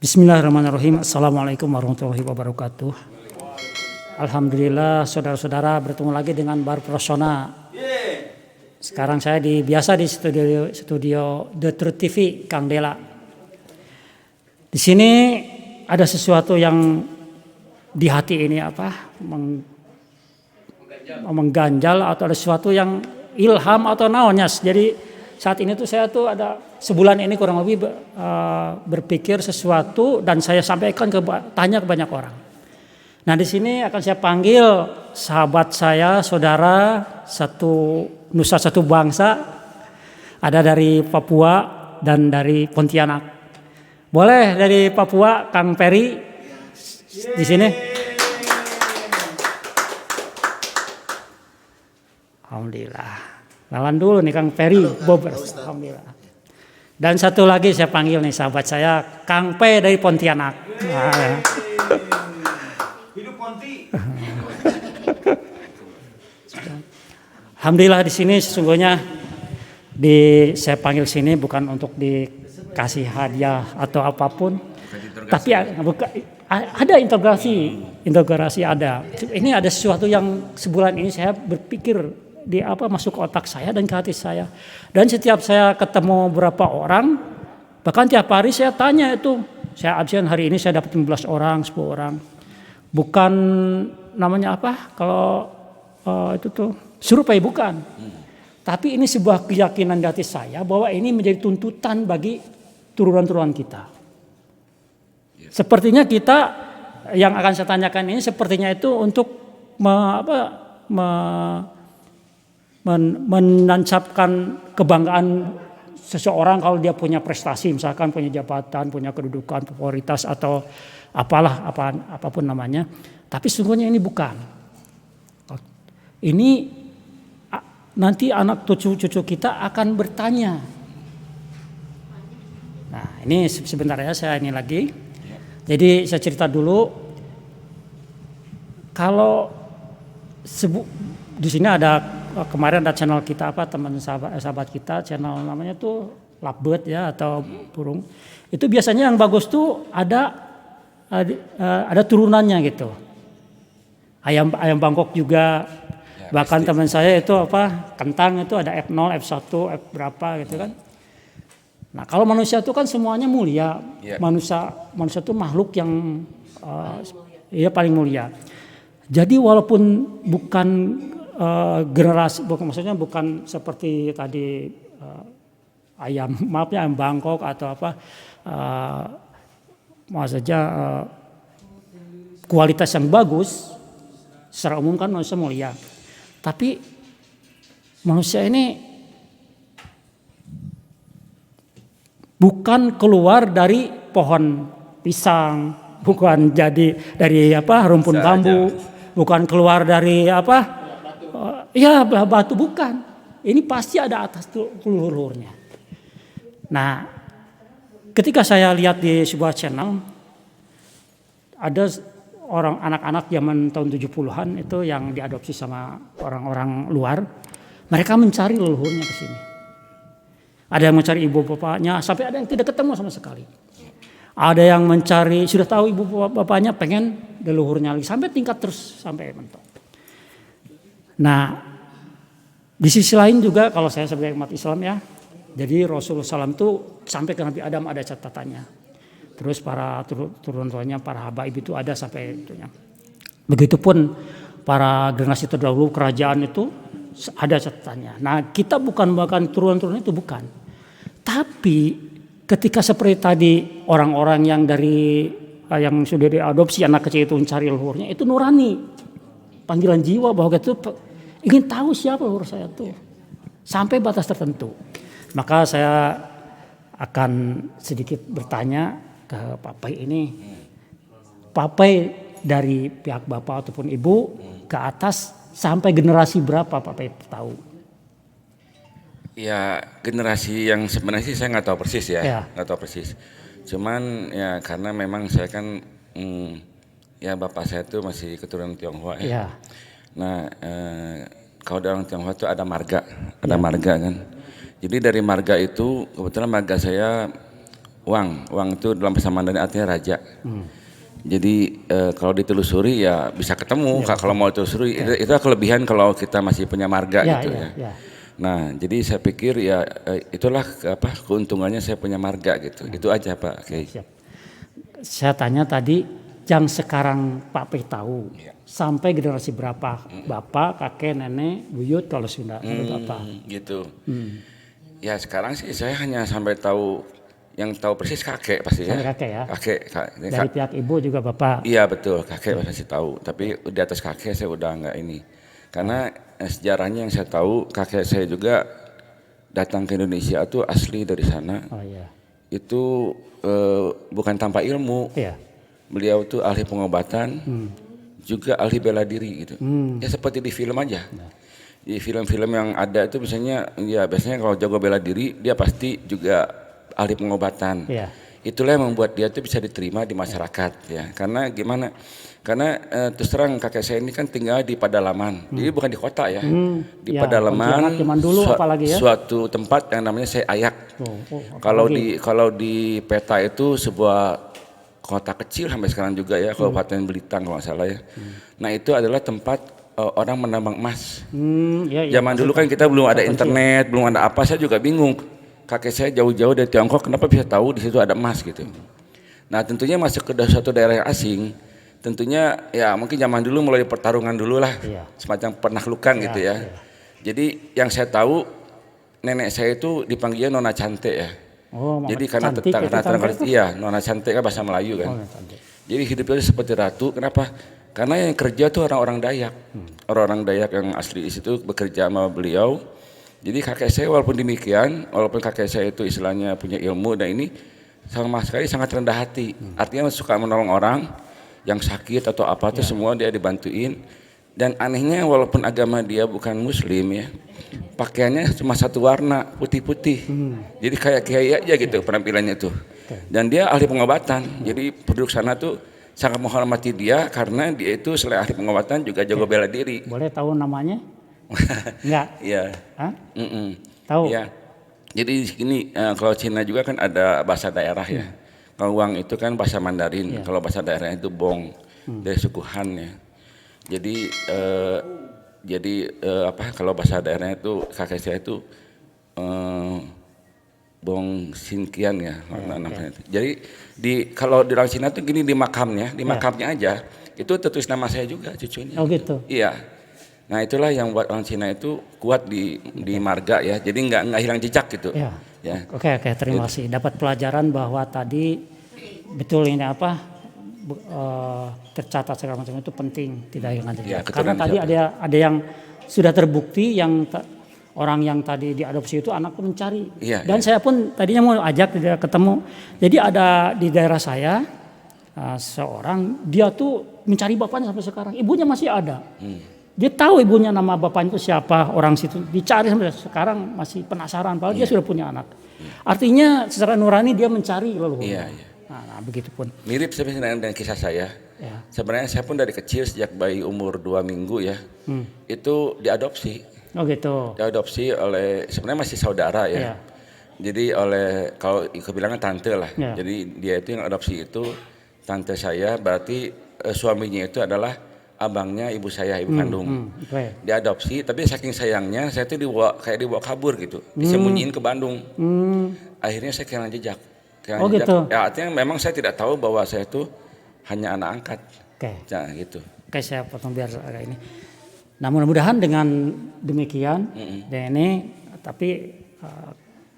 Bismillahirrahmanirrahim. Assalamualaikum warahmatullahi wabarakatuh. Alhamdulillah saudara-saudara bertemu lagi dengan Bar Persona. Sekarang saya biasa di studio The Truth TV Kang Dela. Di sini ada sesuatu yang di hati ini mengganjal atau ada sesuatu yang ilham atau naonnya. Jadi saat ini tuh saya tuh ada sebulan ini kurang lebih berpikir sesuatu dan saya sampaikan tanya ke banyak orang. Nah di sini akan saya panggil sahabat saya, saudara satu nusa satu bangsa, ada dari Papua dan dari Pontianak. Boleh dari Papua Kang Peri di sini. Alhamdulillah. Lawan dulu nih Kang Peri Bobers. Alhamdulillah. Dan satu lagi saya panggil nih sahabat saya Kang P dari Pontianak. Hidup Ponti. Alhamdulillah di sini sesungguhnya saya panggil sini bukan untuk dikasih hadiah atau apapun, tapi ada integrasi ada. Ini ada sesuatu yang sebulan ini saya berpikir masuk ke otak saya dan ke hati saya. Dan setiap saya ketemu beberapa orang, bahkan tiap hari saya tanya itu, saya absen hari ini saya dapat 15 orang, 10 orang. Bukan namanya apa? Kalau itu tuh survei bukan. Tapi ini sebuah keyakinan di hati saya bahwa ini menjadi tuntutan bagi turunan-turunan kita. Sepertinya kita yang akan saya tanyakan ini sepertinya itu untuk menancapkan kebanggaan seseorang kalau dia punya prestasi, misalkan punya jabatan, punya kedudukan, popularitas atau apapun namanya. Tapi sesungguhnya ini bukan. Ini nanti anak cucu kita akan bertanya. Nah ini sebentar ya saya ini lagi. Jadi saya cerita dulu. Kalau di sini ada kemarin ada channel kita teman sahabat kita, channel namanya tuh Lovebird ya atau burung. Itu biasanya yang bagus tuh ada turunannya gitu. Ayam Bangkok juga. Ya, bahkan teman saya itu kentang itu ada F0, F1, F berapa gitu kan. Nah, kalau manusia itu kan semuanya mulia. Ya. Manusia itu makhluk yang paling mulia. Jadi walaupun bukan generasi, maksudnya bukan seperti tadi ayam Bangkok atau kualitas yang bagus, secara umum kan manusia mulia. Tapi manusia ini bukan keluar dari pohon pisang, bukan jadi dari rumpun bambu, bukan keluar dari batu bukan. Ini pasti ada atas leluhurnya. Nah, ketika saya lihat di sebuah channel ada anak-anak zaman tahun 70-an itu yang diadopsi sama orang-orang luar. Mereka mencari leluhurnya ke sini. Ada yang mencari ibu bapaknya sampai ada yang tidak ketemu sama sekali. Ada yang mencari sudah tahu ibu bapaknya pengen leluhurnya lagi sampai tingkat terus sampai mentok. Nah, di sisi lain juga kalau saya sebagai umat Islam ya, jadi Rasulullah SAW itu sampai ke Nabi Adam ada catatannya. Terus para turun-turunnya, para habaib itu ada sampai itunya. Begitupun para generasi terdahulu kerajaan itu ada catatannya. Nah, kita bukan turun-turun itu bukan. Tapi ketika seperti tadi orang-orang yang yang sudah diadopsi anak kecil itu mencari leluhurnya itu nurani. Panggilan jiwa bahwa itu ingin tahu siapa leluhur saya tuh sampai batas tertentu. Maka saya akan sedikit bertanya ke Papai ini. Papai dari pihak bapak ataupun ibu ke atas sampai generasi berapa Papai tahu? Ya generasi yang sebenarnya sih saya nggak tahu persis ya, nggak tahu persis. Cuman ya karena memang saya kan ya bapak saya tuh masih keturunan Tionghoa ya. Nah kalau di orang Tionghoa itu ada marga kan. Jadi dari marga itu kebetulan marga saya Wang itu dalam bahasa Mandarin artinya raja. Jadi kalau ditelusuri ya bisa ketemu. Kalau mau ditelusuri itu kelebihan kalau kita masih punya marga gitu ya. Nah, jadi saya pikir ya itulah keuntungannya saya punya marga gitu. Itu aja Pak. Siap. Saya tanya tadi yang sekarang Pak P tahu sampai generasi berapa? Bapak, kakek, nenek, buyut kalau sudah Bapak. Gitu. Ya sekarang sih saya hanya sampai tahu yang tahu persis kakek pasti ya. Kakek ya. Kakek. Dari pihak ibu juga Bapak. Iya betul, kakek pasti tahu. Tapi di atas kakek saya udah enggak ini. Karena sejarahnya yang saya tahu kakek saya juga datang ke Indonesia itu asli dari sana. Oh iya. Itu bukan tanpa ilmu. Iya. Beliau tuh ahli pengobatan, juga ahli bela diri gitu. Ya seperti di film aja. Di film-film yang ada itu biasanya kalau jago bela diri dia pasti juga ahli pengobatan. Iya. Itulah yang membuat dia tuh bisa diterima di masyarakat ya. Karena gimana? Karena terus terang kakek saya ini kan tinggal di pedalaman, jadi bukan di kota ya. Di pedalaman, dulu, apalagi ya? Suatu tempat yang namanya Seayak. Kalau di peta itu sebuah kota kecil sampai sekarang juga ya, Kabupaten Belitang kalau nggak salah ya. Nah itu adalah tempat orang menambang emas. Zaman dulu kan kita belum ada internet, belum ada apa, saya juga bingung. Kakek saya jauh-jauh dari Tiongkok, kenapa bisa tahu di situ ada emas gitu. Nah tentunya masuk ke suatu daerah yang asing, tentunya ya mungkin zaman dulu mulai pertarungan dulu lah, semacam penaklukan gitu ya. Jadi yang saya tahu nenek saya itu dipanggilnya Nona Cantik ya. Jadi karena Nona Cantik kan bahasa Melayu kan. Jadi hidupnya seperti ratu. Kenapa? Karena yang kerja tuh orang-orang Dayak, orang-orang Dayak yang asli di situ bekerja sama beliau. Jadi kakek saya walaupun demikian, walaupun kakek saya itu istilahnya punya ilmu dan ini sama sekali sangat rendah hati. Artinya suka menolong orang yang sakit atau apa itu semua dia dibantuin. Dan anehnya walaupun agama dia bukan Muslim ya, pakaiannya cuma satu warna putih-putih. Jadi kayak kiai aja gitu penampilannya tuh. Dan dia ahli pengobatan. Jadi penduduk sana tuh sangat menghormati dia karena dia itu selain ahli pengobatan juga jago bela diri. Boleh tahu namanya? Enggak. Iya. Tahu. Ya. Jadi di sini kalau Cina juga kan ada bahasa daerah ya. Kalau Wang itu kan bahasa Mandarin. Kalau bahasa daerahnya itu Bong dari suku Han ya. Jadi kalau bahasa daerahnya itu kakek saya itu Bong Sinkian ya namanya. Jadi kalau di orang Cina tuh gini di makamnya aja itu tertulis nama saya juga cucunya. Oh gitu. Iya. Nah itulah yang buat orang Cina itu kuat di marga ya, jadi nggak hilang jejak gitu. Ya. Oke, terima kasih. Dapat pelajaran bahwa tadi betul ini tercatat segala macam itu penting, tidak hilang jejak. Karena tadi ada yang sudah terbukti yang orang yang tadi diadopsi itu anak mencari. Dan saya pun tadinya mau ajak dia ketemu. Jadi ada di daerah saya seorang dia tuh mencari bapaknya sampai sekarang, ibunya masih ada. Dia tahu ibunya nama bapaknya itu siapa, orang situ dicari sampai sekarang masih penasaran, padahal dia sudah punya anak. Artinya secara nurani dia mencari leluhur. Nah, begitupun. Mirip sebenarnya dengan kisah saya. Sebenarnya saya pun dari kecil sejak bayi umur 2 minggu ya, itu diadopsi. Oh gitu. Diadopsi oleh sebenarnya masih saudara ya. Jadi kalau kebilangan tante lah. Jadi dia itu yang adopsi itu tante saya, berarti suaminya itu adalah abangnya ibu saya, ibu kandung. Diadopsi, tapi saking sayangnya saya tuh dibawa kabur gitu, disembunyiin ke Bandung. Akhirnya saya kehilangan jejak. Gitu. Ya artinya memang saya tidak tahu bahwa saya tuh hanya anak angkat. Nah, gitu. Saya potong biar agak ini. Nah mudah-mudahan dengan demikian, tapi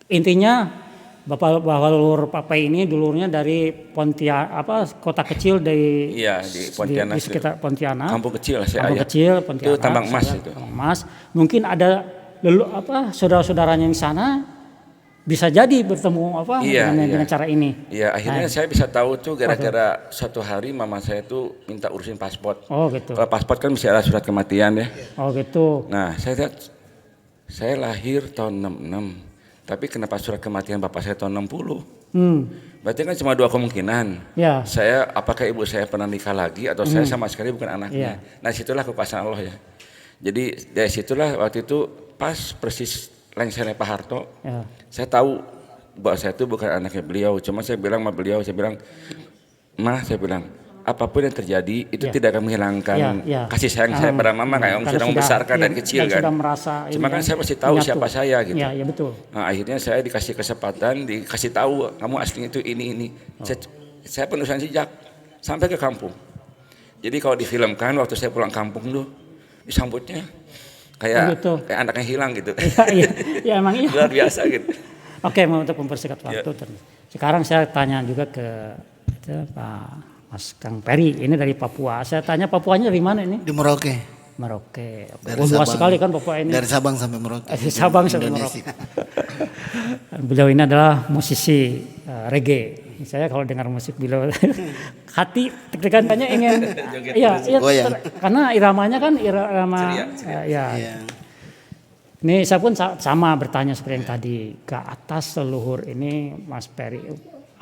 intinya Bapak leluhur Papai ini dulurnya dari kota kecil di Pontianak, di sekitar Pontianak. Kampung kecil lah Kampung kecil Pontianak. Itu tambang emas itu. Emas. Mungkin ada saudara-saudaranya yang sana bisa jadi bertemu dengan cara ini. Iya, akhirnya saya bisa tahu tuh gara-gara suatu hari mama saya tuh minta urusin paspor. Oh gitu. Kalau paspor kan bisa ada surat kematian ya. Oh gitu. Nah, saya lahir tahun 66. Tapi kenapa surat kematian bapak saya tahun 60? Berarti kan cuma 2 kemungkinan. Apakah ibu saya pernah nikah lagi atau saya sama sekali bukan anaknya. Nah situlah kekuasaan Allah ya. Jadi dari situlah waktu itu pas persis lengsernya Pak Harto, saya tahu bahwa saya itu bukan anaknya beliau. Cuma saya bilang sama beliau, saya bilang, "Ma," saya bilang, "apapun yang terjadi itu tidak akan menghilangkan kasih sayang saya pada mama kayak om sudah membesarkan dari kecil kan. Cuma kan saya pasti tahu siapa saya gitu. Iya betul. Nah, akhirnya saya dikasih kesempatan, dikasih tahu kamu aslinya itu ini. Saya penulisan jejak sampai ke kampung. Jadi kalau difilmkan waktu saya pulang kampung tuh disambutnya kayak anaknya hilang gitu. Iya emang iya. Luar biasa gitu. Oke, untuk mempersingkat waktu. Sekarang saya tanya juga ke Pak Mas Kang Peri, ini dari Papua. Saya tanya Papuanya dari mana ini? Di Merauke. Merauke. Luas sekali kan Papua ini. Dari Sabang sampai Merauke. Dari Sabang sampai Merauke. Beliau ini adalah musisi reggae. Saya kalau dengar musik beliau hati deg-degan tanya ingin karena iramanya kan irama Ini saya pun sama bertanya seperti yang tadi ke atas leluhur ini Mas Peri,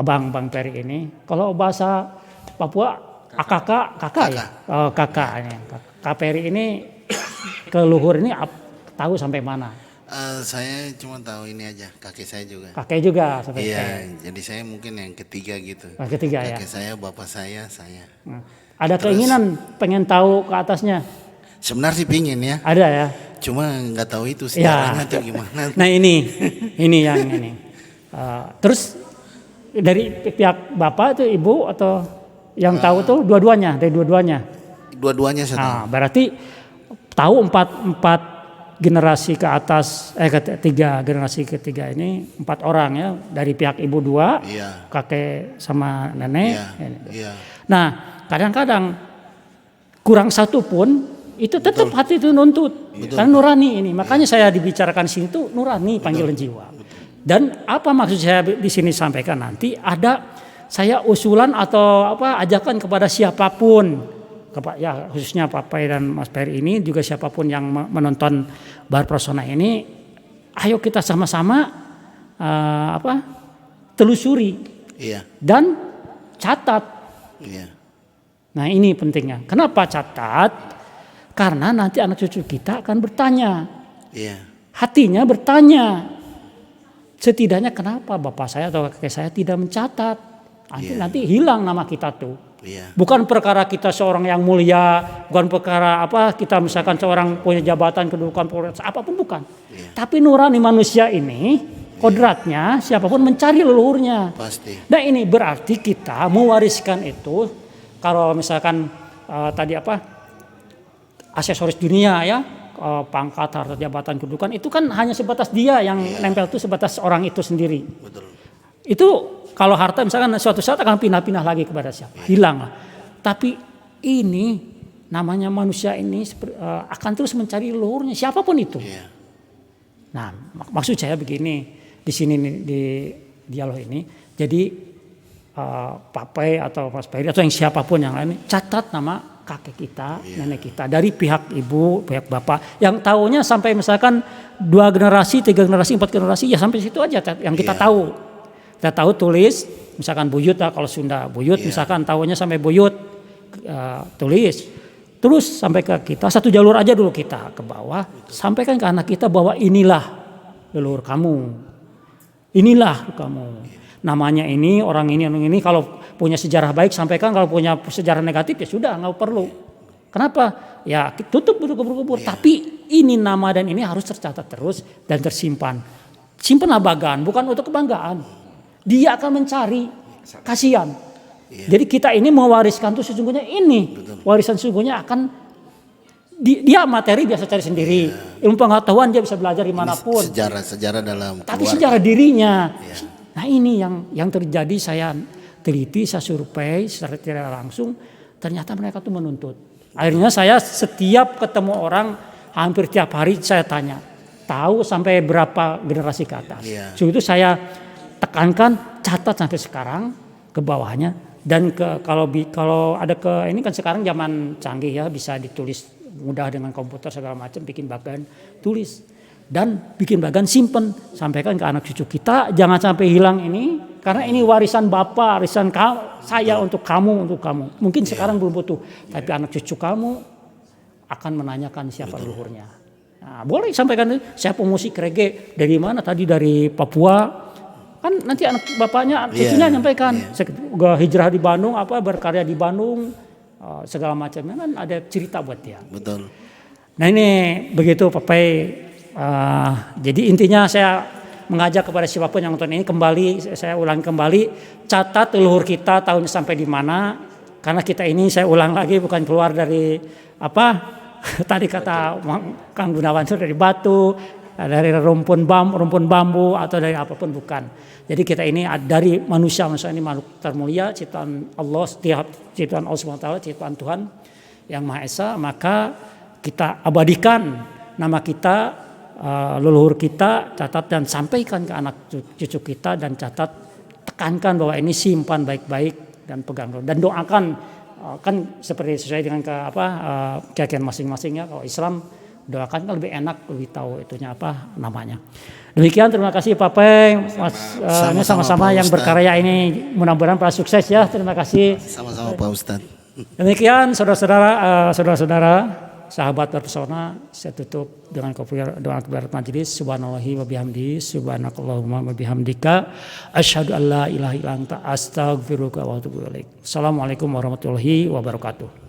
Bang Peri ini. Kalau bahasa Papua kakak ya. Oh, kakak ini. Kak Peri ini ke leluhur ini tahu sampai mana? Saya cuma tahu ini aja, kakek saya juga. Kakek juga sampai. Iya, jadi saya mungkin yang ketiga gitu. Ketiga kakek saya, bapak saya. Ada keinginan pengen tahu ke atasnya? Sebenarnya sih pingin ya. Ada ya. Cuma nggak tahu itu sejarahnya atau gimana. Nah ini yang ini. Terus dari pihak bapak itu ibu atau yang tahu tuh dua-duanya dari dua-duanya. Dua-duanya saya tahu. Berarti tahu empat generasi ke atas, ketiga generasi ketiga ini 4 orang ya, dari pihak ibu 2, kakek sama nenek. Nah kadang-kadang kurang satu pun itu tetap hati itu nuntut, karena nurani ini. Makanya saya dibicarakan sini tuh nurani panggilan jiwa. Dan apa maksud saya di sini sampaikan nanti ada saya usulan atau ajakan kepada siapapun. Ya khususnya Pak Pai dan Mas Peri ini juga siapapun yang menonton Bar Persona ini, ayo kita sama-sama telusuri dan catat. Nah ini pentingnya. Kenapa catat? Karena nanti anak cucu kita akan bertanya, hatinya bertanya, setidaknya kenapa bapak saya atau kakek saya tidak mencatat? Nanti hilang nama kita tuh. Bukan perkara kita seorang yang mulia, bukan perkara kita misalkan seorang punya jabatan kedudukan apapun bukan. Tapi nurani manusia ini kodratnya siapapun mencari leluhurnya. Pasti. Nah ini berarti kita mewariskan itu kalau misalkan tadi aksesoris dunia ya, pangkat harta jabatan kedudukan itu kan hanya sebatas dia yang nempel itu sebatas orang itu sendiri. Betul. Itu kalau harta misalkan suatu saat akan pindah-pindah lagi kepada siapa, hilang lah. Tapi ini namanya manusia ini akan terus mencari leluhurnya siapapun itu. Nah maksud saya begini di sini di dialog ini, jadi Pak Pai atau Mas Peri atau yang siapapun yang lain catat nama kakek kita, nenek kita dari pihak ibu, pihak bapak yang tahunya sampai misalkan 2 generasi, 3 generasi, 4 generasi ya sampai situ aja yang kita tahu. Kita tahu tulis, misalkan buyut lah kalau Sunda buyut, misalkan tahunya sampai buyut tulis, terus sampai ke kita 1 jalur aja dulu kita ke bawah, sampaikan ke anak kita bahwa inilah leluhur kamu, inilah kamu, namanya ini orang ini kalau punya sejarah baik sampaikan, kalau punya sejarah negatif ya sudah nggak perlu. Kenapa? Ya tutup kubur-kubur. Tapi ini nama dan ini harus tercatat terus dan tersimpan. Simpanlah bagan, bukan untuk kebanggaan. Dia akan mencari, kasihan. Jadi kita ini mewariskan tuh sesungguhnya ini. Warisan sesungguhnya akan dia materi biasa cari sendiri. Ilmu pengetahuan dia bisa belajar dimanapun. Sejarah dalam tapi sejarah dirinya. Nah ini yang terjadi, saya teliti, saya survei secara tidak langsung. Ternyata mereka tuh menuntut. Akhirnya saya setiap ketemu orang hampir tiap hari saya tanya. Tahu sampai berapa generasi ke atas. So itu saya tekankan, catat sampai sekarang ke bawahnya. Dan kalau ada ini kan sekarang zaman canggih ya, bisa ditulis mudah dengan komputer segala macam, bikin bagan tulis dan bikin bagan simpen, sampaikan ke anak cucu kita, jangan sampai hilang ini karena ini warisan bapak, warisan saya untuk kamu. Mungkin sekarang belum butuh, tapi anak cucu kamu akan menanyakan siapa leluhurnya. Nah, boleh sampaikan saya pemusik reggae dari mana tadi, dari Papua. kan nanti anak bapaknya cucunya nyampaikan hijrah di Bandung, berkarya di Bandung, segala macamnya kan ada cerita buat dia. Betul. Nah ini begitu Papai. Jadi intinya saya mengajak kepada siapapun yang nonton ini kembali, saya ulangi kembali, catat leluhur kita tahunnya sampai di mana, karena kita ini saya ulang lagi bukan keluar dari tadi kata Kang Gunawan itu dari batu, dari rumpun bambu atau dari apapun, bukan. Jadi kita ini dari manusia ini makhluk termulia, ciptaan Allah, ciptaan Allah SWT, ciptaan Tuhan yang Maha Esa, maka kita abadikan nama kita, leluhur kita, catat dan sampaikan ke anak cucu kita, dan tekankan bahwa ini simpan baik-baik dan pegang dan doakan, kan seperti sesuai dengan keyakinan masing-masingnya. Kalau Islam doakan kan lebih enak, lebih tahu itunya namanya. Demikian, terima kasih Pak Peng, Mas, ini sama-sama yang berkarya ini, mudah-mudahan pada sukses ya. Terima kasih. Sama-sama Pak Ustadz. Demikian saudara-saudara, sahabat berpesona, saya tutup dengan doa keberat majelis. Subhanallahi wa bihamdihi, subhanakallahumma wa bihamdika, asyhadu an la ilaha illa anta, astaghfiruka wa atubu ilaik. Assalamualaikum warahmatullahi wabarakatuh.